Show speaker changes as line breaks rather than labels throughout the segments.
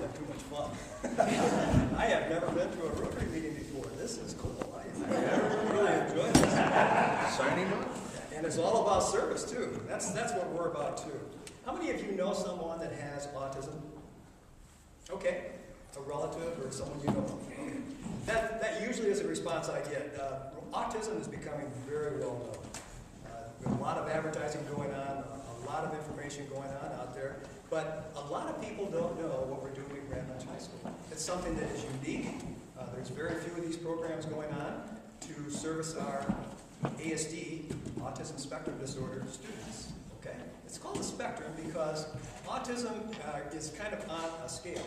having too much fun. I have never been to a Rotary meeting before. This is cool. I really enjoy this.
Signing up?
And it's all about service, too. That's what we're about, too. How many of you know someone that has autism? Okay. A relative or someone you know of. Okay. That usually is a response I get. Autism is becoming very well known. There's a lot of advertising going on, a lot of information going on out there, but a lot of people don't know what we're doing at Grand Ledge High School. It's something that is unique. There's very few of these programs going on to service our ASD, autism spectrum disorder students. Okay? It's called a spectrum because autism is kind of on a scale.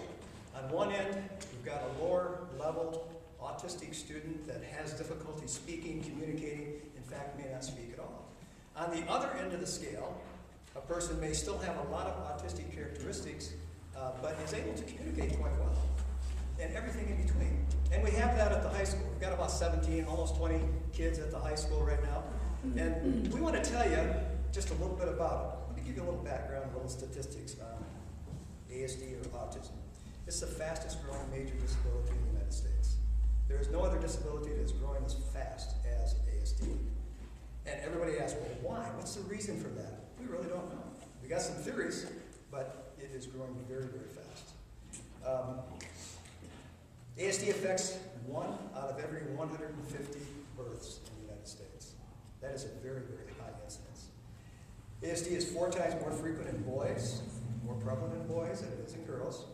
On one end, you've got a lower level autistic student that has difficulty speaking, communicating, in fact may not speak at all. On the other end of the scale, a person may still have a lot of autistic characteristics, but is able to communicate quite well, and everything in between. And we have that at the high school. We've got about 17, almost 20 kids at the high school right now. And we want to tell you just a little bit about it. Let me give you a little background, a little statistics on ASD or autism. It's the fastest growing major disability in the United States. There is no other disability that is growing as fast as ASD. And everybody asks, well, why? What's the reason for that? We really don't know. We got some theories, but it is growing very, very fast. ASD affects 1 out of every 150 births in the United States. That is a very, very high incidence. ASD is 4 times more frequent in boys, more prevalent in boys than it is in girls.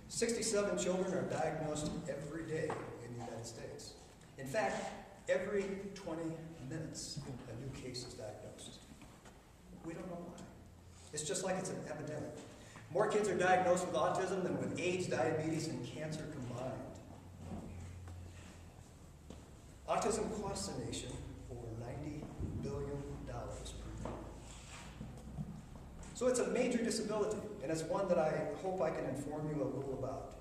67 children are diagnosed every day in the United States. In fact, every 20 minutes, a new case is diagnosed. We don't know why. It's just like it's an epidemic. More kids are diagnosed with autism than with AIDS, diabetes, and cancer combined. Autism costs the nation over $90 billion per year. So it's a major disability, and it's one that I hope I can inform you a little about.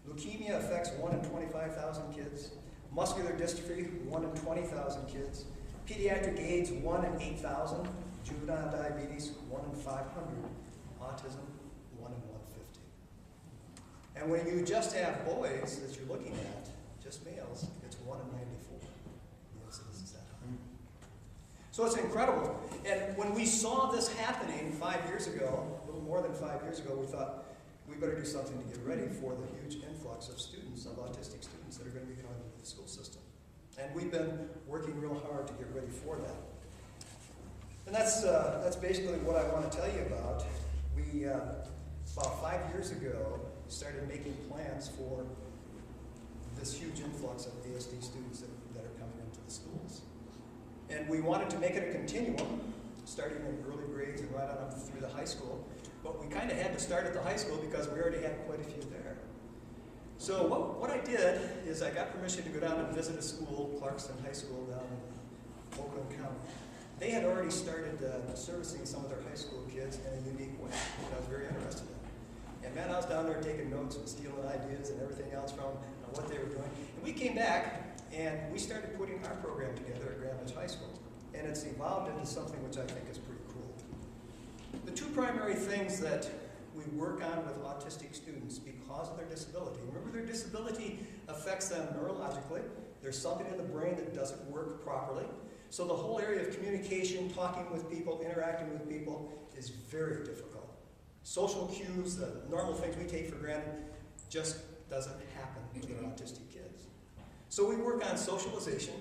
Leukemia affects 1 in 25,000 kids. Muscular dystrophy, 1 in 20,000 kids. Pediatric AIDS, 1 in 8,000. Juvenile diabetes, 1 in 500. Autism, 1 in 150. And when you just have boys that you're looking at, just males, it's 1 in 94. The incidence is that high. So it's incredible. And when we saw this happening 5 years ago, a little more than 5 years ago, we thought we better do something to get ready for the huge influx of students, of autistic students that are going to be going into the school system. And we've been working real hard to get ready for that. And that's basically what I want to tell you about. We, about 5 years ago, started making plans for this huge influx of ASD students that are coming into the schools. And we wanted to make it a continuum, starting in early grades and right on up through the high school. But we kind of had to start at the high school because we already had quite a few there. So what I did is I got permission to go down and visit a school, Clarkston High School down in Oakland County. They had already started servicing some of their high school kids in a unique way, which I was very interested in. And man, I was down there taking notes and stealing ideas and everything else from what they were doing. And we came back and we started putting our program together at Grand Ledge High School. And it's evolved into something which I think is pretty cool. The 2 primary things that we work on with autistic students because of their disability. Remember, their disability affects them neurologically. There's something in the brain that doesn't work properly. So the whole area of communication, talking with people, interacting with people is very difficult. Social cues, the normal things we take for granted, just doesn't happen with our autistic kids. So we work on socialization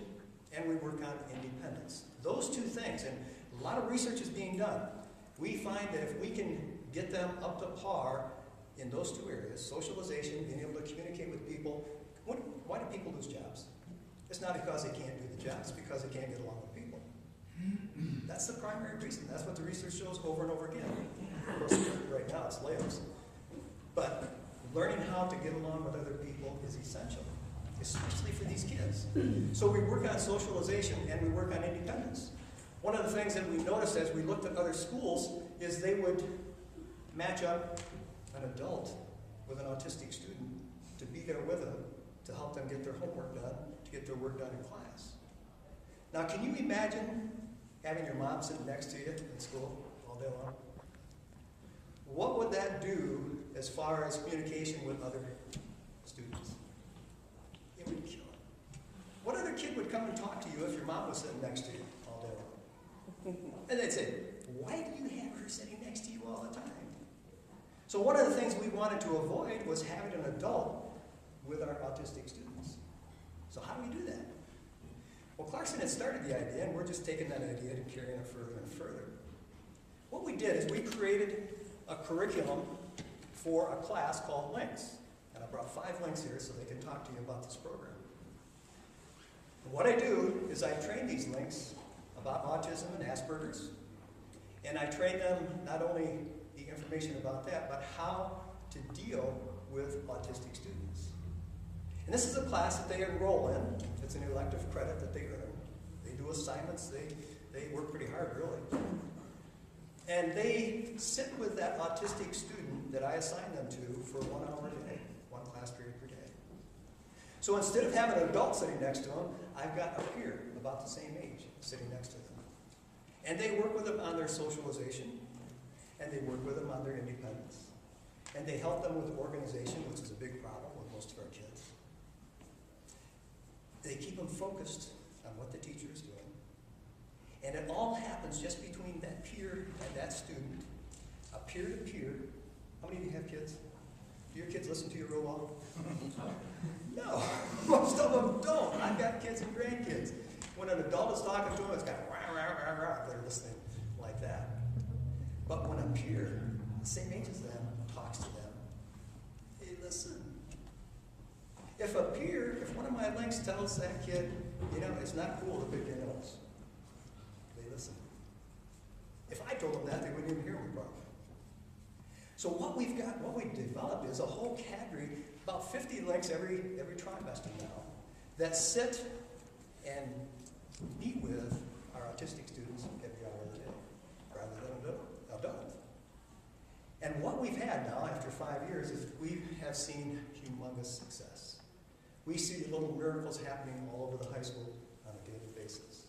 and we work on independence. Those 2 things, and a lot of research is being done. We find that if we can get them up to par in those 2 areas, socialization, being able to communicate with people, why do people lose jobs? It's not because they can't do the job, it's because they can't get along with people. That's the primary reason. That's what the research shows over and over again. Of course, right now it's layoffs. But learning how to get along with other people is essential, especially for these kids. So we work on socialization and we work on independence. One of the things that we noticed as we looked at other schools is they would match up an adult with an autistic student to be there with them, to help them get their homework done, to get their work done in class. Now, can you imagine having your mom sitting next to you in school all day long? What would that do as far as communication with other students. It would kill them. What other kid would come and talk to you if your mom was sitting next to you all day long? And they'd say, why do you have her sitting next to you all the time? So one of the things we wanted to avoid was having an adult with our autistic students. So how do we do that? Well, Clarkson had started the idea, and we're just taking that idea and carrying it further and further. What we did is we created a curriculum for a class called Links. And I brought 5 links here so they can talk to you about this program. And what I do is I train these links about autism and Asperger's. And I train them not only the information about that, but how to deal with autistic students. And this is a class that they enroll in. It's an elective credit that they earn. They do assignments. They work pretty hard, really. And they sit with that autistic student that I assign them to for 1 hour a day, 1 class period per day. So instead of having an adult sitting next to them, I've got a peer about the same age sitting next to them. And they work with them on their socialization, and they work with them on their independence. And they help them with organization, which is a big problem with most of our kids. They keep them focused on what the teacher is doing. And it all happens just between that peer and that student, a peer-to-peer. How many of you have kids? Do your kids listen to you real well? No, most of them don't. I've got kids and grandkids. When an adult is talking to them, it's kind of rah, rah, rah, rah. They're listening like that. But when a peer, the same age as them, talks to them, they listen. If a peer, if one of my links tells that kid, you know, it's not cool to pick your nose, they listen. If I told them that, they wouldn't even hear me properly. So what we've developed is a whole cadre, about 50 links every trimester now, that sit and meet with our autistic students every hour of the day, rather than an adult. And what we've had now, after 5 years, is we have seen humongous success. We see little miracles happening all over the high school on a daily basis.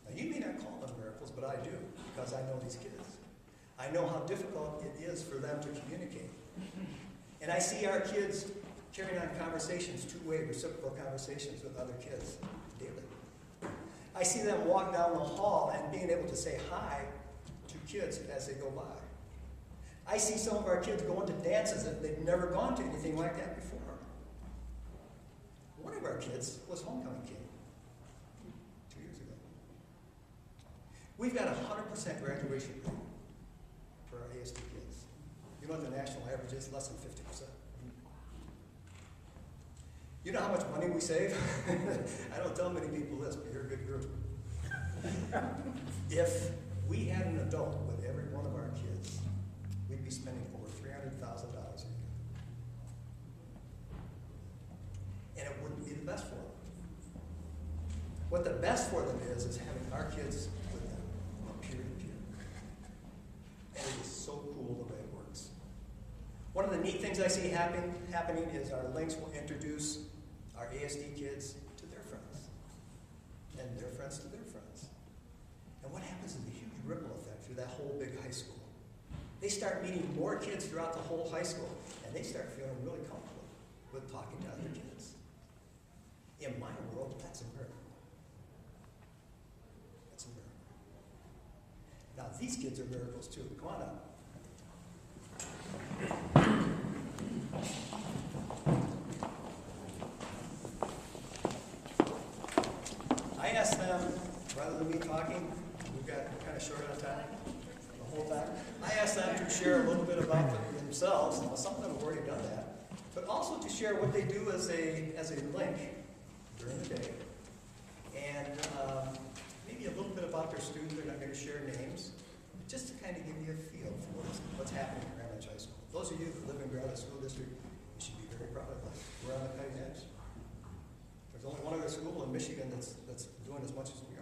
Now, you may not call them miracles, but I do, because I know these kids. I know how difficult it is for them to communicate. And I see our kids carrying on conversations, two-way reciprocal conversations with other kids daily. I see them walk down the hall and being able to say hi to kids as they go by. I see some of our kids going to dances that they've never gone to anything like that before. One of our kids was homecoming kid 2 years ago. We've got 100% graduation rate for our ASD kids. You know what the national average is? Less than 50%. You know how much money we save? I don't tell many people this, but you're a good group. If we had an adult with every one of our kids, we'd be spending over $300,000 a year. And it wouldn't be the best for them. What the best for them is having our kids with them, peer to peer. And it is so cool the way it works. One of the neat things I see happening is our links will introduce our ASD kids to their friends, and their friends to their friends. And what happens is a huge ripple effect through that whole big high school. They start meeting more kids throughout the whole high school, and they start feeling really comfortable with talking to other kids. In my world, that's a miracle. That's a miracle. Now, these kids are miracles too. Come on up. I asked them, rather than me talking, we're kind of short on time the whole time. I asked them to share a little bit about themselves. Now, some of them have already done that, but also to share what they do as a link during the day, and maybe a little bit about their students. They're not going to share names, just to kind of give you a feel for what's happening at Grand Ledge High School. Those of you that live in Grand Ledge School District, you should be very proud of us. We're on the cutting edge. There's only one other school in Michigan that's doing as much as we